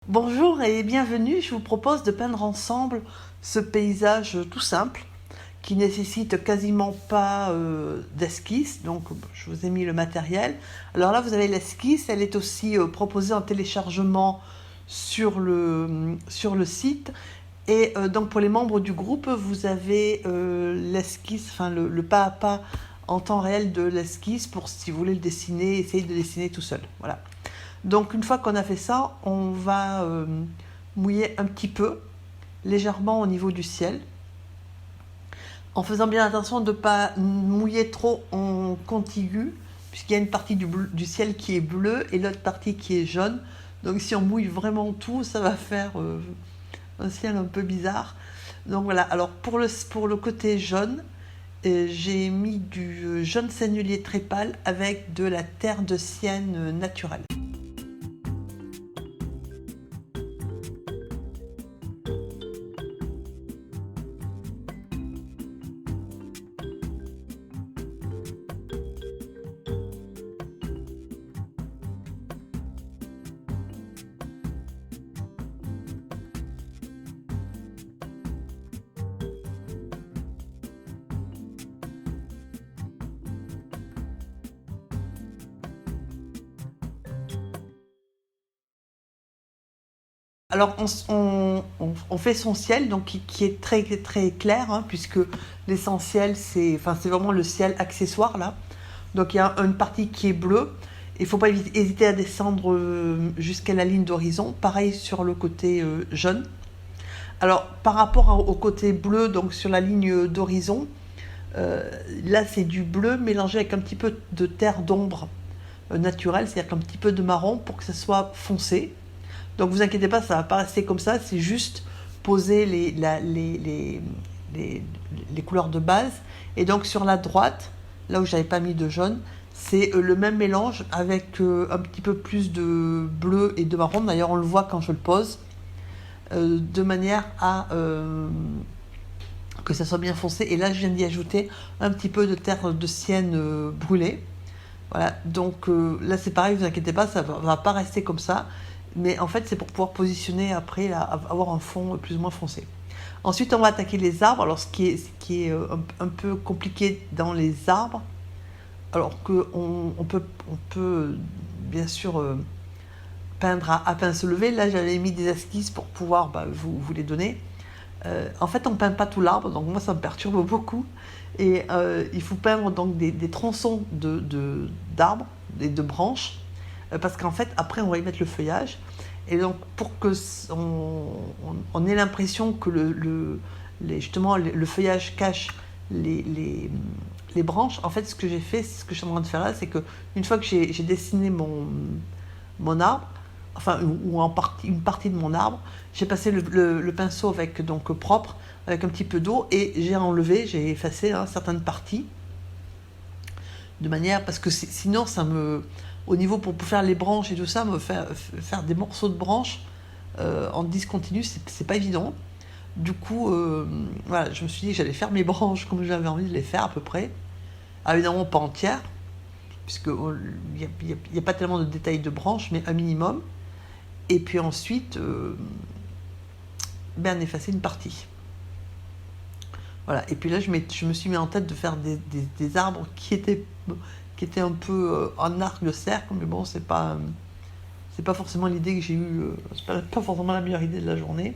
Bonjour et bienvenue, je vous propose de peindre ensemble ce paysage tout simple qui nécessite quasiment pas d'esquisse, donc je vous ai mis le matériel. Alors là vous avez l'esquisse, elle est aussi proposée en téléchargement sur le site et donc pour les membres du groupe vous avez l'esquisse, enfin le pas à pas en temps réel de l'esquisse pour si vous voulez le dessiner, essayer de dessiner tout seul, voilà. Donc une fois qu'on a fait ça, on va mouiller un petit peu, légèrement au niveau du ciel, en faisant bien attention de ne pas mouiller trop en contigu, puisqu'il y a une partie du ciel qui est bleue et l'autre partie qui est jaune. Donc si on mouille vraiment tout, ça va faire un ciel un peu bizarre. Donc voilà, alors pour le côté jaune, j'ai mis du jaune sennelier très pâle avec de la terre de sienne naturelle. Alors on fait son ciel donc qui est très très clair hein, puisque l'essentiel c'est vraiment le ciel accessoire là. Donc il y a une partie qui est bleue. Il ne faut pas hésiter à descendre jusqu'à la ligne d'horizon. Pareil sur le côté jaune. Alors par rapport au côté bleu donc sur la ligne d'horizon, là c'est du bleu mélangé avec un petit peu de terre d'ombre naturelle, c'est-à-dire qu'un petit peu de marron pour que ça soit foncé. Donc vous inquiétez pas, ça ne va pas rester comme ça, c'est juste poser les couleurs de base. Et donc sur la droite, là où j'avais pas mis de jaune, c'est le même mélange avec un petit peu plus de bleu et de marron. D'ailleurs on le voit quand je le pose, de manière à que ça soit bien foncé. Et là je viens d'y ajouter un petit peu de terre de sienne brûlée. Voilà, donc là c'est pareil, vous inquiétez pas, ça ne va pas rester comme ça. Mais en fait, c'est pour pouvoir positionner après, là, avoir un fond plus ou moins foncé. Ensuite, on va attaquer les arbres. Alors, ce qui est un peu compliqué dans les arbres, alors qu'on peut bien sûr peindre à pince levée. Là, j'avais mis des esquisses pour pouvoir vous les donner. En fait, on ne peint pas tout l'arbre, donc moi, ça me perturbe beaucoup. Et il faut peindre donc des tronçons d'arbres, de branches, parce qu'en fait, après, on va y mettre le feuillage. Et donc, pour que on ait l'impression que justement le feuillage cache les branches, en fait, ce que j'ai fait, ce que je suis en train de faire là, c'est que une fois que j'ai dessiné mon arbre, enfin, ou une partie de mon arbre, j'ai passé le pinceau avec donc propre, avec un petit peu d'eau, et j'ai effacé certaines parties, de manière, parce que sinon, au niveau pour faire les branches et tout ça, faire des morceaux de branches en discontinu, c'est pas évident. Du coup, voilà, je me suis dit que j'allais faire mes branches comme j'avais envie de les faire à peu près. Ah, évidemment, pas entières, puisqu'il n'y a pas tellement de détails de branches, mais un minimum. Et puis ensuite, en effacer une partie. Voilà. Et puis là, je me suis mis en tête de faire des arbres qui étaient un peu en arc de cercle, mais bon, c'est pas forcément l'idée que j'ai eue, c'est pas forcément la meilleure idée de la journée.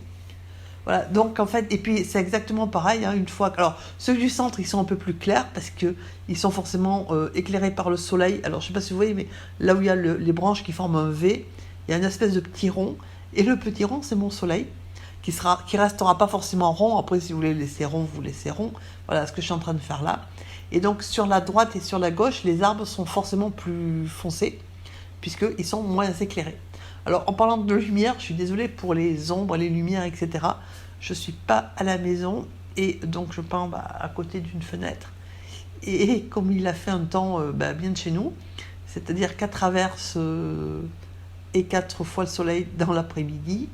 Voilà, donc en fait, et puis c'est exactement pareil, une fois. Alors, ceux du centre, ils sont un peu plus clairs parce qu'ils sont forcément éclairés par le soleil. Alors, je sais pas si vous voyez, mais là où il y a les branches qui forment un V, il y a une espèce de petit rond, et le petit rond, c'est mon soleil, qui restera pas forcément rond. Après, si vous voulez le laisser rond, vous laissez rond. Voilà ce que je suis en train de faire là. Et donc, sur la droite et sur la gauche, les arbres sont forcément plus foncés, puisqu'ils sont moins éclairés. Alors, en parlant de lumière, je suis désolée pour les ombres, les lumières, etc. Je ne suis pas à la maison, et donc je peins à côté d'une fenêtre. Et comme il a fait un temps bien de chez nous, c'est-à-dire 4 averses et 4 fois le soleil dans l'après-midi,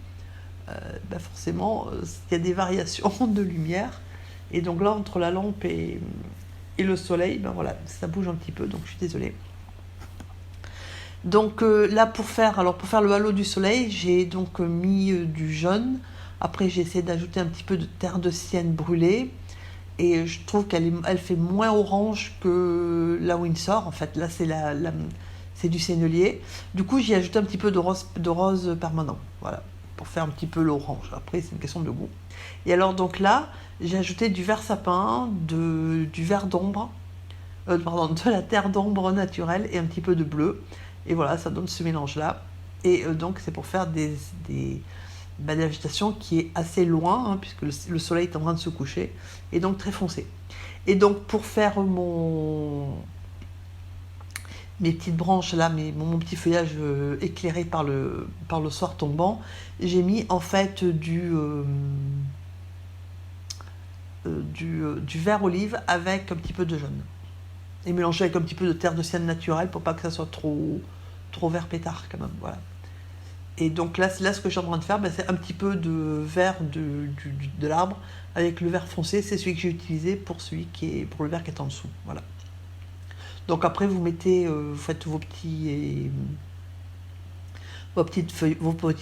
forcément, il y a des variations de lumière. Et donc là, entre la lampe et le soleil, voilà, ça bouge un petit peu, donc je suis désolée. Donc là, pour faire le halo du soleil, j'ai donc mis du jaune. Après, j'ai essayé d'ajouter un petit peu de terre de sienne brûlée. Et je trouve elle fait moins orange que la Windsor. En fait, là, c'est du sennelier. Du coup, j'y ai ajouté un petit peu de rose permanent. Voilà, pour faire un petit peu l'orange. Après, c'est une question de goût. Et alors, donc là, j'ai ajouté du vert sapin, du vert d'ombre, pardon, de la terre d'ombre naturelle et un petit peu de bleu. Et voilà, ça donne ce mélange-là. Et donc, c'est pour faire de la végétation qui est assez loin, hein, puisque le soleil est en train de se coucher, et donc très foncé. Et donc, pour faire mes petites branches là, mon petit feuillage éclairé par le soir tombant, j'ai mis en fait du vert olive avec un petit peu de jaune. Et mélangé avec un petit peu de terre de sienne naturelle pour pas que ça soit trop vert pétard quand même. Voilà. Et donc là, ce que je suis en train de faire, c'est un petit peu de vert de l'arbre avec le vert foncé. C'est celui que j'ai utilisé pour le vert qui est en dessous. Voilà. Donc après, vous faites vos petits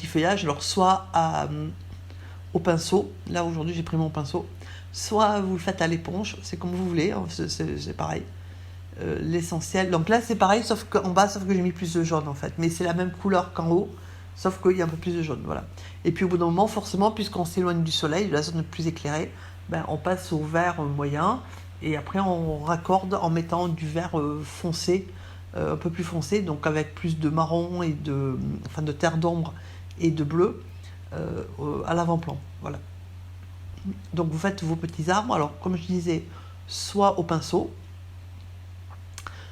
feuillages. Alors soit au pinceau. Là aujourd'hui, j'ai pris mon pinceau. Soit vous le faites à l'éponge. C'est comme vous voulez. Hein, c'est pareil. L'essentiel. Donc là, c'est pareil, sauf qu'en bas, sauf que j'ai mis plus de jaune en fait. Mais c'est la même couleur qu'en haut. Sauf qu'il y a un peu plus de jaune, voilà. Et puis au bout d'un moment, forcément, puisqu'on s'éloigne du soleil, de la zone plus éclairée, on passe au vert moyen, et après on raccorde en mettant du vert foncé, un peu plus foncé, donc avec plus de marron et de terre d'ombre et de bleu à l'avant-plan, voilà. Donc vous faites vos petits arbres, alors comme je disais, soit au pinceau,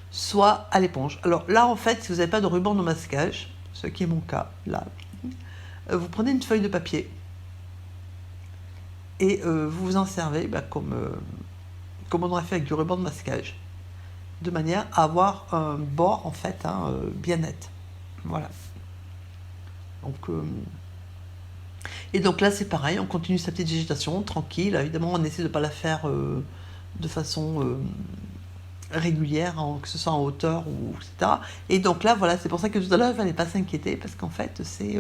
soit à l'éponge. Alors là, en fait, si vous n'avez pas de ruban de masquage, ce qui est mon cas, là, vous prenez une feuille de papier et vous vous en servez comme on aurait fait avec du ruban de masquage, de manière à avoir un bord, en fait, bien net. Voilà. Donc, et donc là, c'est pareil, on continue sa petite végétation, tranquille. Évidemment, on essaie de ne pas la faire de façon régulière, que ce soit en hauteur ou etc. Et donc là, voilà, c'est pour ça que tout à l'heure, il ne fallait pas s'inquiéter, parce qu'en fait, c'est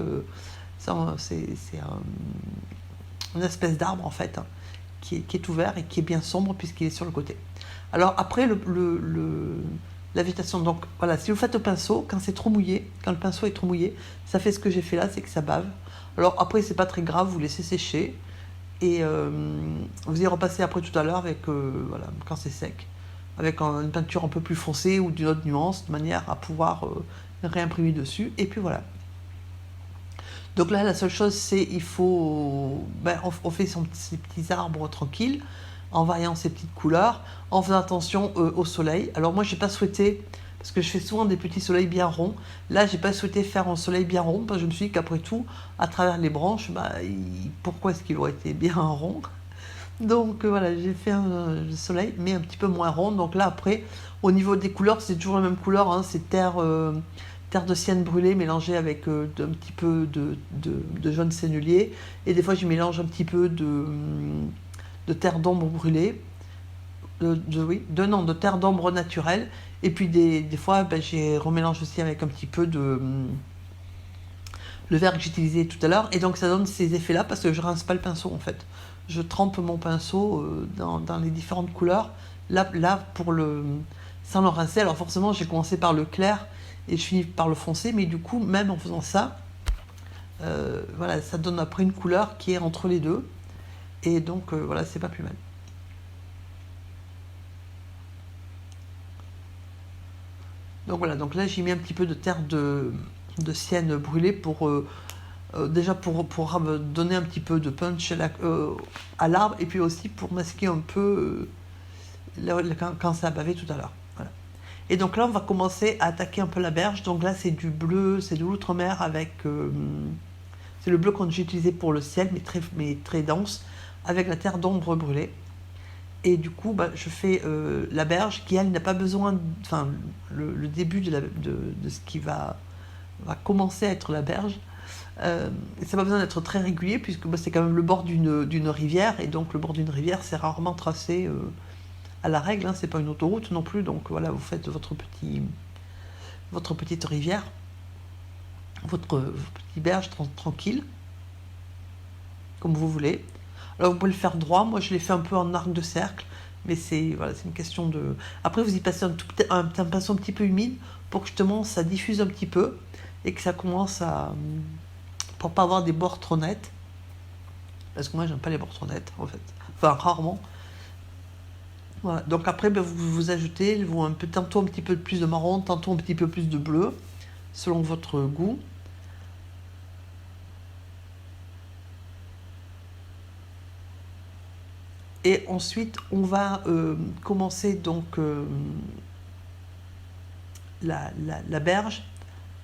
une espèce d'arbre, en fait, qui est ouvert et qui est bien sombre, puisqu'il est sur le côté. Alors après, la végétation, donc voilà, si vous faites au pinceau, quand le pinceau est trop mouillé, ça fait ce que j'ai fait là, c'est que ça bave. Alors après, c'est pas très grave, vous laissez sécher, et vous y repassez après tout à l'heure avec, voilà, quand c'est sec, avec une peinture un peu plus foncée ou d'une autre nuance, de manière à pouvoir réimprimer dessus. Et puis voilà. Donc là, la seule chose, c'est on fait ses petits arbres tranquilles, en variant ses petites couleurs, en faisant attention au soleil. Alors moi, j'ai pas souhaité, parce que je fais souvent des petits soleils bien ronds, là, j'ai pas souhaité faire un soleil bien rond, parce que je me suis dit qu'après tout, à travers les branches, pourquoi est-ce qu'il aurait été bien rond? Donc voilà, j'ai fait un soleil, mais un petit peu moins rond. Donc là, après, au niveau des couleurs, c'est toujours la même couleur, hein, c'est terre de sienne brûlée mélangée avec un petit peu de jaune sennelier. Et des fois, je mélange un petit peu de terre d'ombre brûlée, de terre d'ombre naturelle. Et puis des fois, j'ai remélange aussi avec un petit peu le vert que j'utilisais tout à l'heure. Et donc ça donne ces effets-là parce que je rince pas le pinceau en fait. Je trempe mon pinceau dans les différentes couleurs. Là sans le rincer. Alors forcément, j'ai commencé par le clair et je finis par le foncé. Mais du coup, même en faisant ça, voilà, ça donne après une couleur qui est entre les deux. Et donc voilà, c'est pas plus mal. Donc voilà, donc là j'ai mis un petit peu de terre de sienne brûlée pour déjà pour donner un petit peu de punch à l'arbre et puis aussi pour masquer un peu quand ça a bavé tout à l'heure. Voilà. Et donc là on va commencer à attaquer un peu la berge. Donc là c'est du bleu, c'est de l'outre-mer avec c'est le bleu qu'on j'ai utilisé pour le ciel mais très dense avec la terre d'ombre brûlée. Et du coup, je fais la berge qui, elle, n'a pas besoin... Enfin, le début de ce qui va commencer à être la berge, ça n'a pas besoin d'être très régulier, puisque c'est quand même le bord d'une rivière, et donc le bord d'une rivière, c'est rarement tracé à la règle, hein, c'est pas une autoroute non plus, donc voilà, vous faites votre petite rivière. votre petite berge tranquille, comme vous voulez. Alors vous pouvez le faire droit, moi je l'ai fait un peu en arc de cercle, mais c'est voilà, c'est une question de... Après vous y passez un pinceau un petit peu humide pour que justement ça diffuse un petit peu et que ça commence à... pour pas avoir des bords trop nets. Parce que moi j'aime pas les bords trop nets en fait, enfin rarement. Voilà. Donc après vous ajoutez tantôt un petit peu plus de marron, tantôt un petit peu plus de bleu, selon votre goût. Et ensuite, on va commencer donc la berge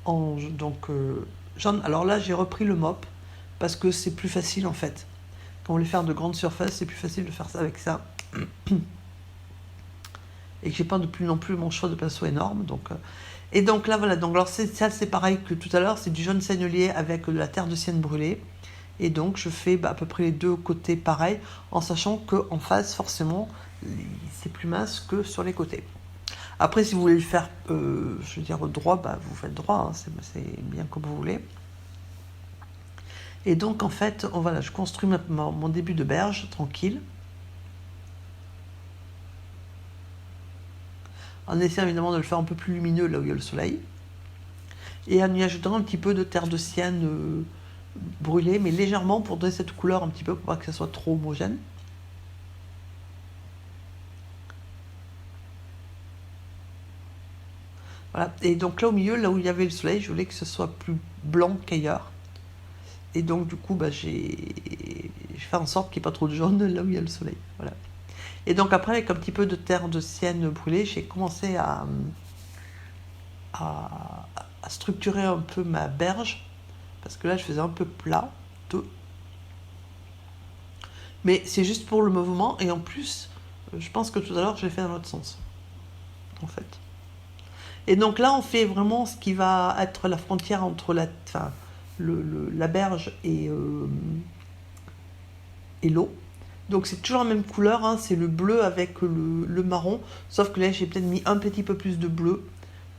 en donc jaune. Alors là, j'ai repris le mop parce que c'est plus facile en fait. Quand on voulait faire de grandes surfaces, c'est plus facile de faire ça avec ça. Et que j'ai pas non plus mon choix de pinceau énorme. Donc, et donc là, voilà. Donc alors ça, c'est pareil que tout à l'heure. C'est du jaune sennelier avec de la terre de sienne brûlée. Et donc je fais à peu près les deux côtés pareil, en sachant qu'en face, forcément, c'est plus mince que sur les côtés. Après, si vous voulez le faire, je veux dire, droit, vous faites droit, hein, c'est bien comme vous voulez. Et donc, en fait, voilà, je construis mon début de berge, tranquille. En essayant évidemment de le faire un peu plus lumineux là où il y a le soleil. Et en y ajoutant un petit peu de terre de sienne brûlée, mais légèrement pour donner cette couleur un petit peu, pour pas que ça soit trop homogène. Voilà. Et donc là au milieu, là où il y avait le soleil, je voulais que ce soit plus blanc qu'ailleurs. Et donc du coup, j'ai fait en sorte qu'il n'y ait pas trop de jaune là où il y a le soleil. Voilà. Et donc après, avec un petit peu de terre de sienne brûlée, j'ai commencé à structurer un peu ma berge. Parce que là, je faisais un peu plat. Mais c'est juste pour le mouvement. Et en plus, je pense que tout à l'heure, je l'ai fait dans l'autre sens. En fait. Et donc là, on fait vraiment ce qui va être la frontière entre la berge et l'eau. Donc c'est toujours la même couleur, hein, c'est le bleu avec le marron, sauf que là j'ai peut-être mis un petit peu plus de bleu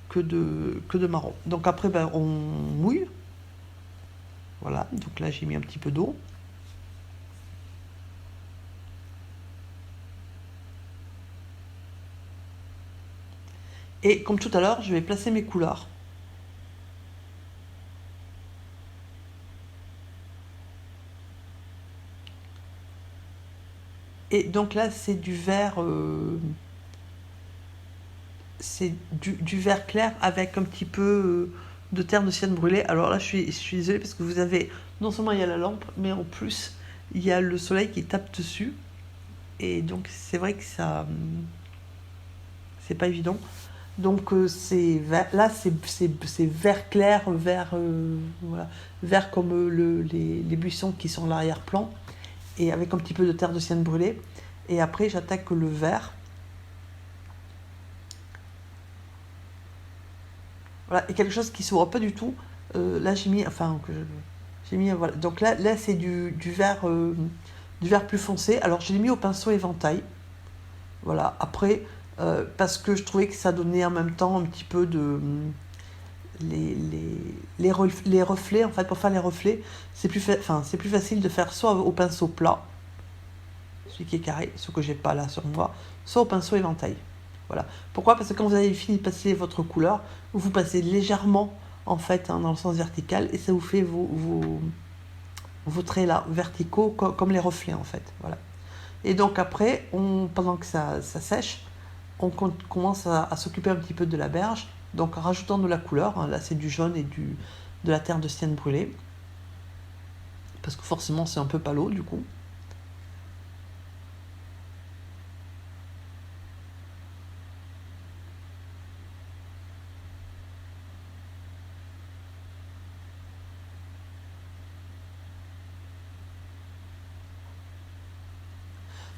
que de marron. Donc après on mouille. Voilà, donc là j'ai mis un petit peu d'eau. Et comme tout à l'heure, je vais placer mes couleurs. Et donc là, c'est du vert, c'est du vert clair avec un petit peu de terre de sienne brûlée. Alors là, je suis désolée parce que vous avez, non seulement il y a la lampe, mais en plus, il y a le soleil qui tape dessus. Et donc, c'est vrai que ça, c'est pas évident. Donc là, c'est vert clair, voilà, vert comme les buissons qui sont à l'arrière-plan, et avec un petit peu de terre de sienne brûlée. Et après, j'attaque le vert. Voilà, et quelque chose qui ne se voit pas du tout. Là, j'ai mis, voilà. Donc là c'est du vert plus foncé. Alors, je l'ai mis au pinceau éventail. Voilà. Après, parce que je trouvais que ça donnait en même temps un petit peu de les reflets. En fait, pour faire les reflets, c'est plus facile de faire soit au pinceau plat, celui qui est carré, ce que j'ai pas là sur moi, soit au pinceau éventail. Voilà. Pourquoi ? Parce que quand vous avez fini de passer votre couleur, vous passez légèrement en fait dans le sens vertical et ça vous fait vos traits là verticaux comme les reflets en fait. Voilà. Et donc après, pendant que ça sèche, on commence à s'occuper un petit peu de la berge, donc en rajoutant de la couleur. Là c'est du jaune et de la terre de sienne brûlée, parce que forcément c'est un peu palo du coup.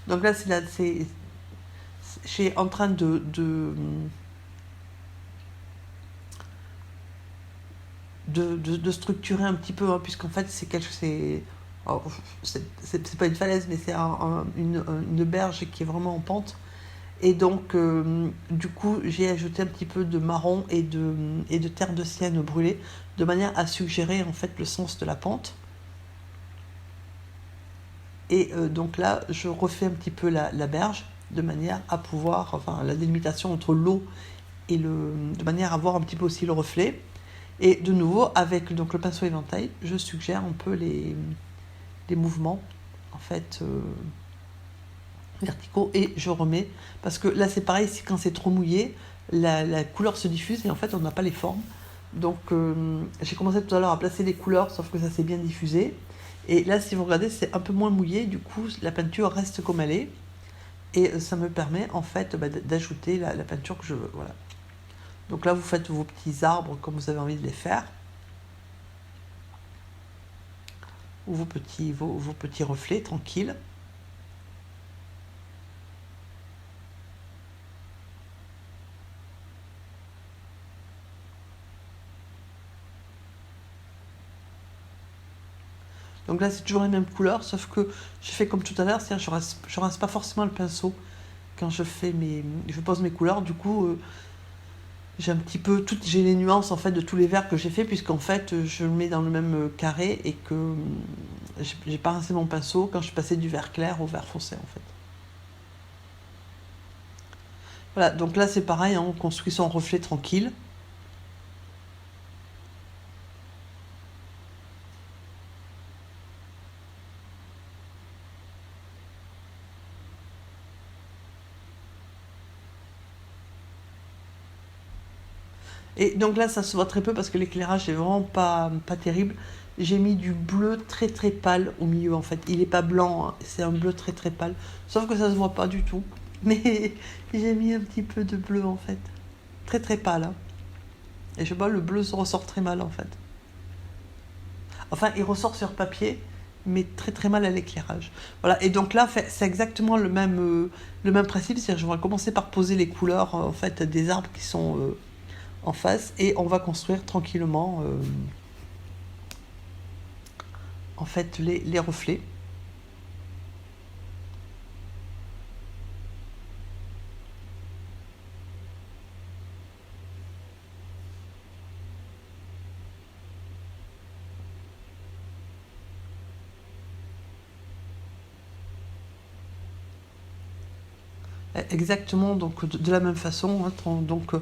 Donc là, je suis en train de structurer un petit peu, hein, puisqu'en fait, c'est pas une falaise, mais c'est une berge qui est vraiment en pente. Et donc, du coup, j'ai ajouté un petit peu de marron et de terre de sienne brûlée, de manière à suggérer en fait le sens de la pente. Et donc là, je refais un petit peu la berge, de manière à pouvoir, enfin la délimitation entre l'eau et de manière à voir un petit peu aussi le reflet. Et de nouveau, avec donc le pinceau éventail, je suggère un peu les mouvements, en fait, verticaux, et je remets, parce que là c'est pareil, quand c'est trop mouillé, la couleur se diffuse et en fait on n'a pas les formes. Donc j'ai commencé tout à l'heure à placer les couleurs, sauf que ça s'est bien diffusé. Et là, si vous regardez, c'est un peu moins mouillé, du coup la peinture reste comme elle est. Et ça me permet en fait d'ajouter la peinture que je veux. Voilà. Donc là, vous faites vos petits arbres comme vous avez envie de les faire. Ou vos petits reflets tranquilles. Donc là, c'est toujours les mêmes couleurs, sauf que je fais comme tout à l'heure, c'est-à-dire je rince pas forcément le pinceau quand je pose mes couleurs. Du coup, j'ai un petit peu j'ai les nuances en fait de tous les verts que j'ai fait, puisqu'en fait, je le mets dans le même carré et que j'ai pas rincé mon pinceau quand je suis passée du vert clair au vert foncé en fait. Voilà, donc là c'est pareil, hein, on construit son reflet tranquille. Et donc là, ça se voit très peu parce que l'éclairage est vraiment pas terrible. J'ai mis du bleu très très pâle au milieu en fait. Il est pas blanc, hein, c'est un bleu très très pâle. Sauf que ça se voit pas du tout. Mais j'ai mis un petit peu de bleu en fait. Très très pâle, hein. Et je sais pas, le bleu se ressort très mal en fait. Enfin, il ressort sur papier, mais très très mal à l'éclairage. Voilà, et donc là, c'est exactement le même principe. C'est-à-dire, je vais commencer par poser les couleurs en fait des arbres qui sont en face, et on va construire tranquillement en fait les reflets. Exactement, donc de la même façon, hein, donc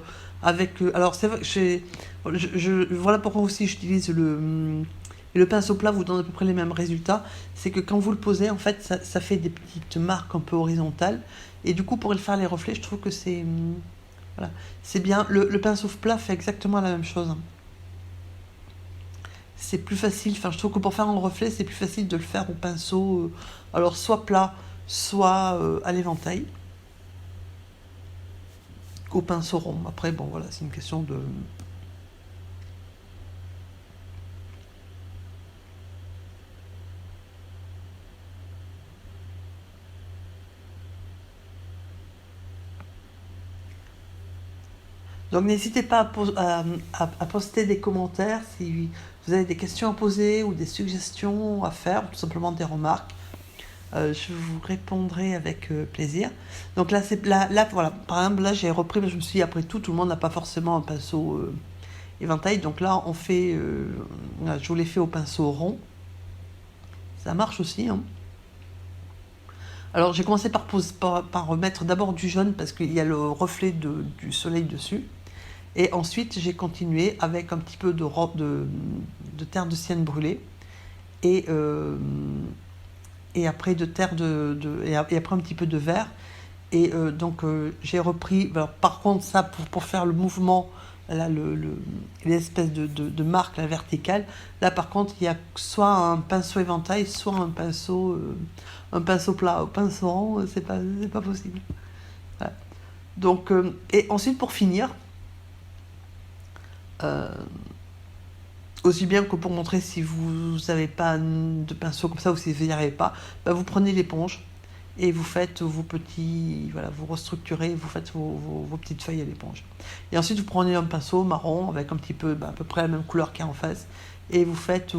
avec alors c'est vrai que voilà pourquoi aussi j'utilise le pinceau plat vous donne à peu près les mêmes résultats. C'est que quand vous le posez, en fait, ça fait des petites marques un peu horizontales, et du coup pour faire les reflets, je trouve que voilà, c'est bien. Le pinceau plat fait exactement la même chose. C'est plus facile, enfin je trouve que pour faire un reflet, c'est plus facile de le faire au pinceau, alors soit plat, soit à l'éventail, au pinceau rond. Après, bon, voilà, c'est une question de. Donc, n'hésitez pas à poster des commentaires si vous avez des questions à poser ou des suggestions à faire, ou tout simplement des remarques. Je vous répondrai avec plaisir. Donc là, voilà. Par exemple, là, j'ai repris, mais je me suis dit, après tout le monde n'a pas forcément un pinceau éventail. Donc là, je vous l'ai fait au pinceau rond. Ça marche aussi, hein. Alors j'ai commencé par remettre d'abord du jaune parce qu'il y a le reflet du soleil dessus. Et ensuite j'ai continué avec un petit peu de terre de sienne brûlée. Et, et après et après un petit peu de vert. Et donc j'ai repris. Alors, par contre, ça pour faire le mouvement, là, l'espèce de marque la verticale. Là, par contre, il y a soit un pinceau éventail, soit un pinceau plat. Au pinceau rond, c'est pas possible. Voilà. Donc, et ensuite, pour finir, euh, aussi bien que pour montrer si vous n'avez pas de pinceau comme ça ou si vous n'y arrivez pas, bah vous prenez l'éponge et vous faites vos petits, voilà, vous restructurez, vous faites vos petites feuilles à l'éponge. Et ensuite, vous prenez un pinceau marron avec un petit peu, à peu près la même couleur qu'il y a en face, et vous faites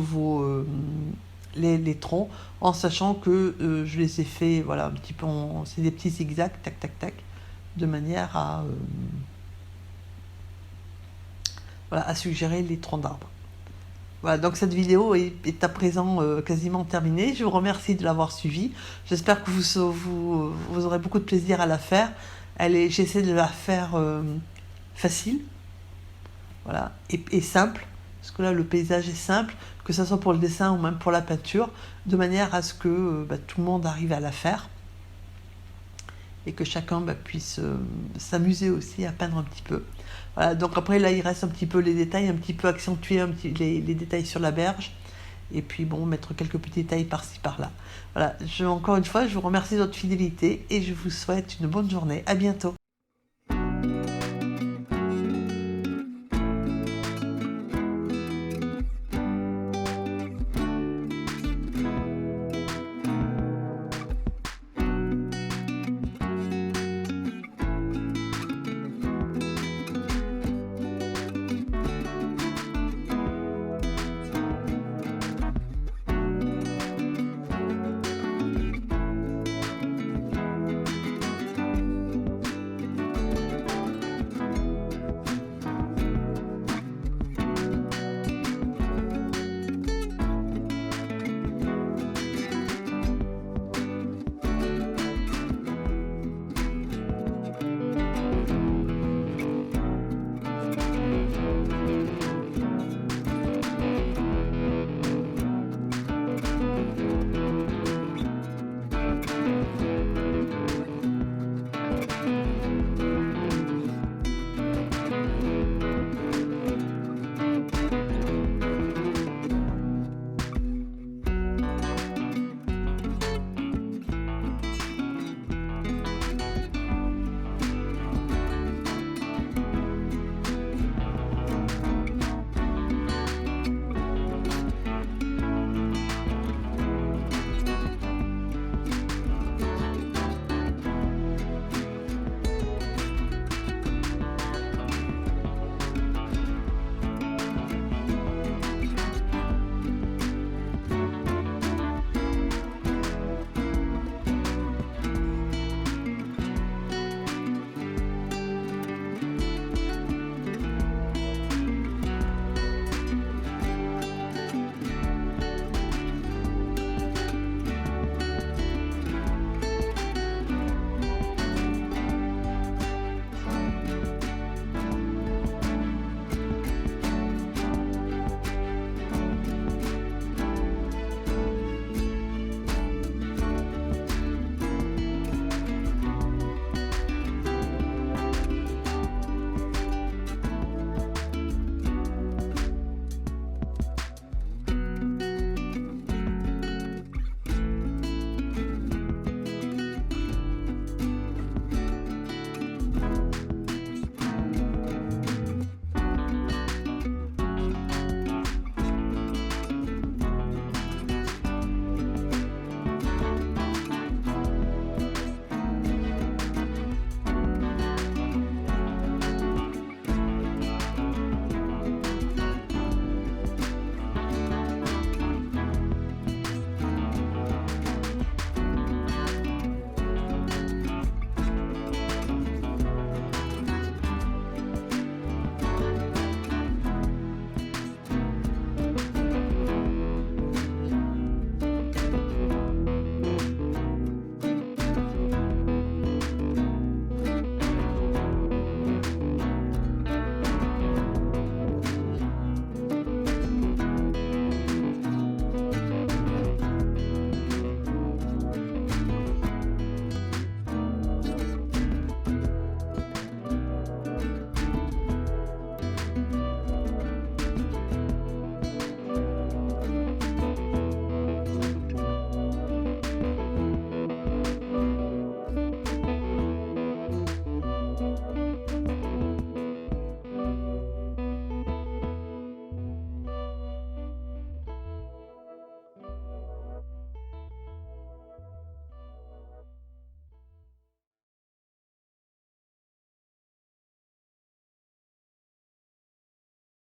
les troncs, en sachant que je les ai fait, voilà, un petit peu, c'est des petits zigzags, tac, tac, tac, de manière à suggérer les troncs d'arbres. Voilà, donc cette vidéo est à présent quasiment terminée. Je vous remercie de l'avoir suivie. J'espère que vous aurez beaucoup de plaisir à la faire. J'essaie de la faire facile, voilà, et simple, parce que là le paysage est simple, que ce soit pour le dessin ou même pour la peinture, de manière à ce que tout le monde arrive à la faire et que chacun puisse s'amuser aussi à peindre un petit peu. Voilà, donc après là il reste un petit peu les détails, un petit peu accentuer les détails sur la berge, et puis bon, mettre quelques petits détails par-ci par-là. Voilà, encore une fois, je vous remercie de votre fidélité et je vous souhaite une bonne journée. À bientôt.